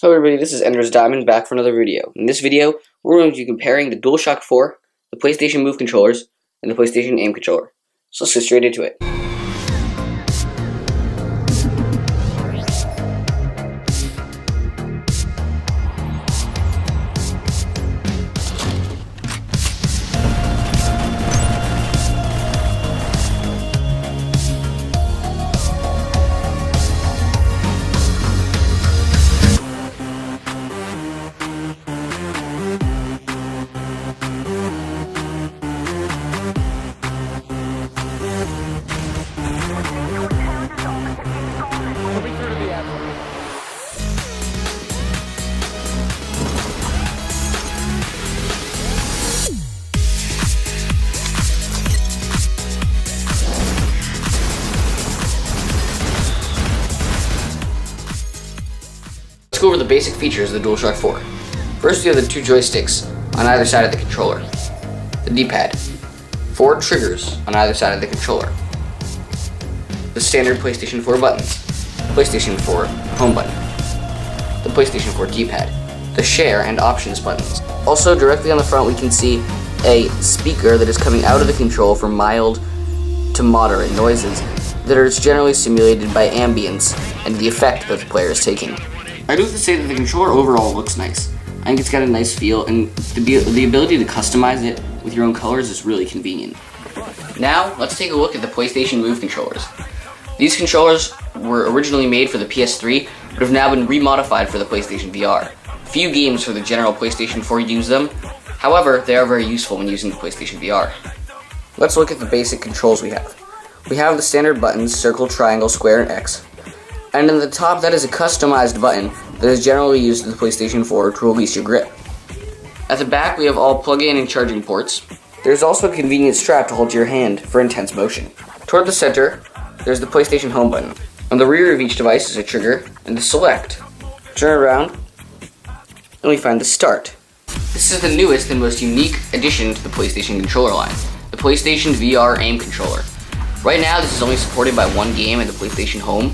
Hello everybody, this is Ender's Diamond back for another video. In this video, we're going to be comparing the DualShock 4, the PlayStation Move controllers, and the PlayStation Aim controller. So let's get straight into it. Let's go over the basic features of the DualShock 4. First, you have the two joysticks on either side of the controller, the D-pad, 4 triggers on either side of the controller, the standard PlayStation 4 buttons, PlayStation 4 home button, the PlayStation 4 D-pad, the share and options buttons. Also, directly on the front we can see a speaker that is coming out of the control for mild to moderate noises that are generally simulated by ambience and the effect that the player is taking. I do have to say that the controller overall looks nice. I think it's got a nice feel, and the ability to customize it with your own colors is really convenient. Now, let's take a look at the PlayStation Move controllers. These controllers were originally made for the PS3, but have now been remodified for the PlayStation VR. Few games for the general PlayStation 4 use them, however, they are very useful when using the PlayStation VR. Let's look at the basic controls we have. We have the standard buttons, circle, triangle, square, and X. And in the top, that is a customized button that is generally used in the PlayStation 4 to release your grip. At the back, we have all plug-in and charging ports. There's also a convenient strap to hold to your hand for intense motion. Toward the center, there's the PlayStation Home button. On the rear of each device is a trigger and the select. Turn around, and we find the start. This is the newest and most unique addition to the PlayStation controller line, the PlayStation VR Aim controller. Right now, this is only supported by one game in the PlayStation Home.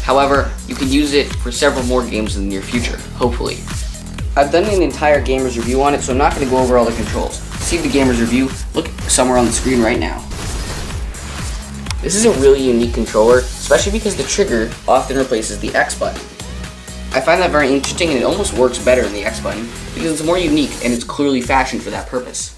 However, you can use it for several more games in the near future, hopefully. I've done an entire gamer's review on it, so I'm not going to go over all the controls. To see the gamer's review, look somewhere on the screen right now. This is a really unique controller, especially because the trigger often replaces the X button. I find that very interesting, and it almost works better than the X button, because it's more unique and it's clearly fashioned for that purpose.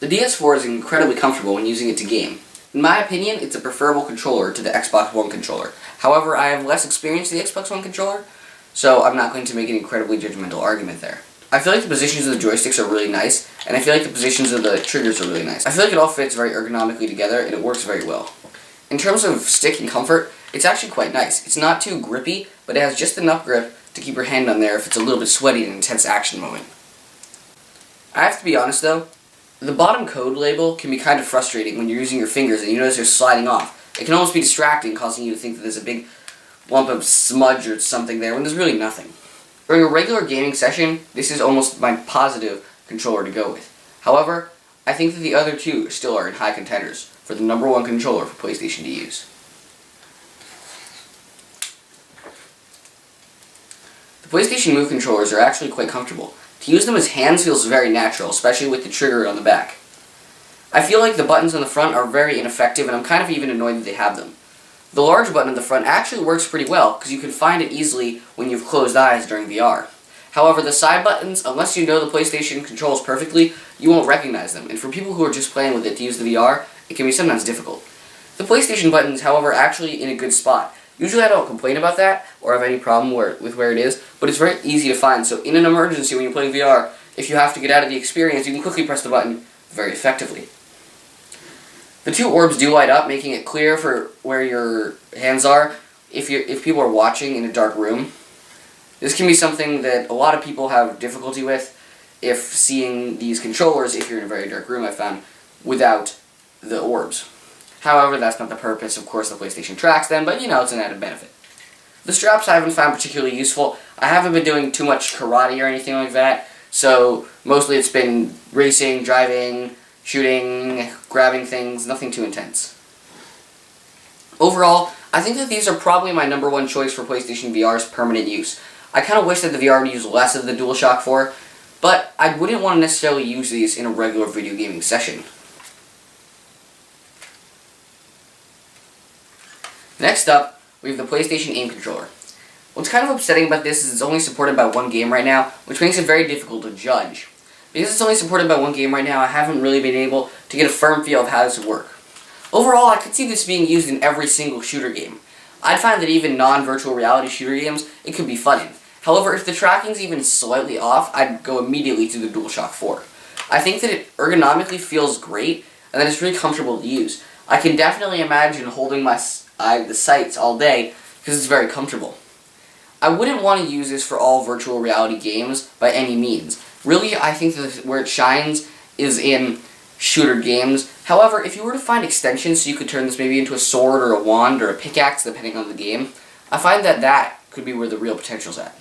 The DS4 is incredibly comfortable when using it to game. In my opinion, it's a preferable controller to the Xbox One controller. However, I have less experience with the Xbox One controller, so I'm not going to make an incredibly judgmental argument there. I feel like the positions of the joysticks are really nice, and I feel like the positions of the triggers are really nice. I feel like it all fits very ergonomically together, and it works very well. In terms of stick and comfort, it's actually quite nice. It's not too grippy, but it has just enough grip to keep your hand on there if it's a little bit sweaty in an intense action moment. I have to be honest though, the bottom code label can be kind of frustrating when you're using your fingers and you notice they're sliding off. It can almost be distracting, causing you to think that there's a big lump of smudge or something there when there's really nothing. During a regular gaming session, this is almost my positive controller to go with. However, I think that the other two still are in high contenders for the #1 controller for PlayStation to use. The PlayStation Move controllers are actually quite comfortable. To use them as hands feels very natural, especially with the trigger on the back. I feel like the buttons on the front are very ineffective, and I'm kind of even annoyed that they have them. The large button on the front actually works pretty well, because you can find it easily when you've closed eyes during VR. However, the side buttons, unless you know the PlayStation controls perfectly, you won't recognize them, and for people who are just playing with it to use the VR, it can be sometimes difficult. The PlayStation buttons, however, are actually in a good spot. Usually I don't complain about that, or have any problem with where it is, but it's very easy to find, so in an emergency when you're playing VR, if you have to get out of the experience, you can quickly press the button very effectively. The two orbs do light up, making it clear for where your hands are if people are watching in a dark room. This can be something that a lot of people have difficulty with if seeing these controllers, if you're in a very dark room, I found, without the orbs. However, that's not the purpose. Of course, the PlayStation tracks them, but it's an added benefit. The straps I haven't found particularly useful. I haven't been doing too much karate or anything like that, so mostly it's been racing, driving, shooting, grabbing things, nothing too intense. Overall, I think that these are probably my #1 choice for PlayStation VR's permanent use. I kind of wish that the VR would use less of the DualShock 4, but I wouldn't want to necessarily use these in a regular video gaming session. Next up, we have the PlayStation Aim Controller. What's kind of upsetting about this is it's only supported by one game right now, which makes it very difficult to judge. Because it's only supported by one game right now, I haven't really been able to get a firm feel of how this would work. Overall, I could see this being used in every single shooter game. I'd find that even non-virtual reality shooter games, it could be fun in. However, if the tracking's even slightly off, I'd go immediately to the DualShock 4. I think that it ergonomically feels great, and that it's really comfortable to use. I can definitely imagine holding the sights all day, because it's very comfortable. I wouldn't want to use this for all virtual reality games by any means. Really, I think that where it shines is in shooter games. However, if you were to find extensions so you could turn this maybe into a sword or a wand or a pickaxe depending on the game, I find that that could be where the real potential's at.